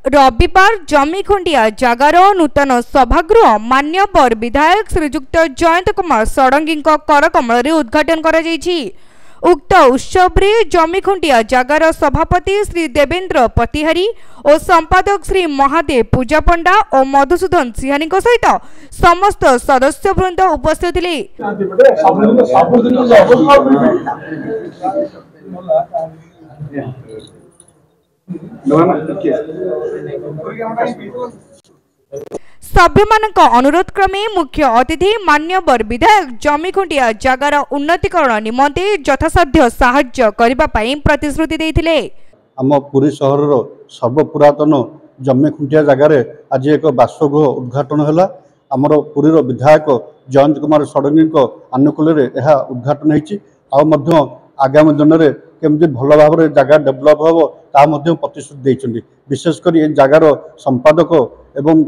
रविवार जमीखुंडिया जगार नूतन सभागृह मान्यवर विधायक श्रीजुक्त जयंत कुमार षडंगी करकमल उद्घाटन कर उक्त उत्सव में जमीखुंडिया जगार सभापति श्री देवेंद्र पतिहारी और संपादक श्री महादेव पूजा पंडा और मधुसूदन सिंहानी सहित समस्त सदस्य वृंद उपस्थित थे। सभ्यमानक अनुरोध क्रमे मुख्य अतिथि मान्यवर विधायक जमीखुंडिया जगार उन्नतीकरण निमंते यथासाध्य साहाय्य करबा पई प्रतिश्रुति देथिले। आम पुरी सहर सर्वपुरातन जमीखुंटिया जगार आज एक बासगृह उद्घाटन है। आमर पुरी विधायक जयंत कुमार षडंगी आनुकूल उद्घाटन होती आगामी दिन में केमती भल भाव जगह डेभलप हम ता प्रतिश्रुति देइछन्ति। विशेषकर ये जगार संपादक एवं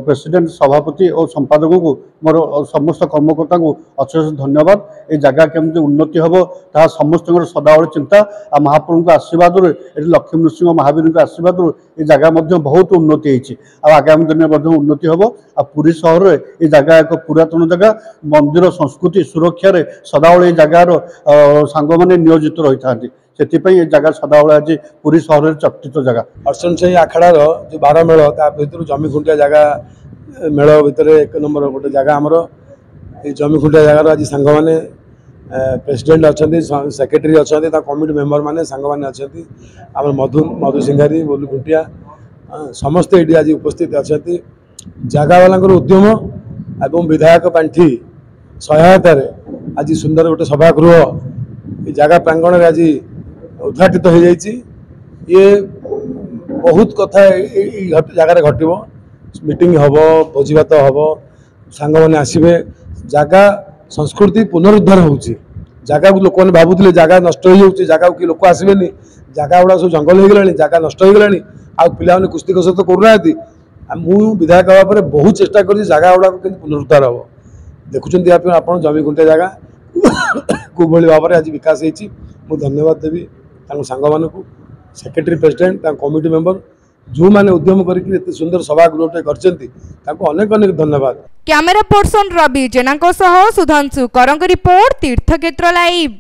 प्रेसिडेंट सभापति और संपादक को मोर समस्त कर्मकर्ता को अशेष धन्यवाद। ये जगह केमती उन्नति हम ता समस्त सदाबले चिंता आ महाप्रभु का आशीर्वाद लक्ष्मी नृसिंह महावीर का आशीर्वाद ये जगह बहुत उन्नति होती आगामी दिन में उन्नति हम। आ पुरी सहर ये जगह एक पुरातन जगह मंदिर संस्कृति सुरक्षा सदाबले जगार सांग मैंने नियोजित रही था से जगह सदाबले आज पुरी सहर चर्चित जगह अर्चन से आखड़ार जो 12 मेल भर जमीखुंटिया जगह मेल भितर एक नंबर गोटे जगह आमर ये जमीखुंटिया जगार आज सांग मैंने प्रेसिडेंट अच्छा सेक्रेटरी अच्छा कमिटी मेम्बर मैंने सांग मैंने अच्छा मधु सिंहारी बोलू खुंटिया समस्ते ये आज उपस्थित अच्छा जगह वाला उद्यम एवं विधायक पांठी सहायतार आज सुंदर गोटे सभागृह ये जगह प्रांगण आज उद्घाटित हो जाइए। ये बहुत कथा जगार घटो मीटिंग हम भोजी भात हम सांग मैंने आसवे जगह संस्कृति पुनरुद्धार होची जगह को लोक मैंने भावुले जगह नष्ट हो जाऊँगी जगह को लोक आसबे जगह गुड़ा सब जंगल हो गला जगह नष्ट हो गला आ पाने कुस्ती कसरत करूना मु विधायक हवा बहुत चेष्टा कर जगह गुड़ा पुनरुद्धार हम देखुं आप जमीखुंटिया जगह को भाव में आज विकास होती धन्यवाद देवी सांग मान सेक्रेटरी प्रेसिडेंट कमिटी मेंबर जो माने उद्यम करके सुंदर सभागृह करनेक अनेक धन्यवाद। कैमरा पर्सन रवि जेना सुधांशु करंग रिपोर्ट तीर्थक्षेत्र लाइव।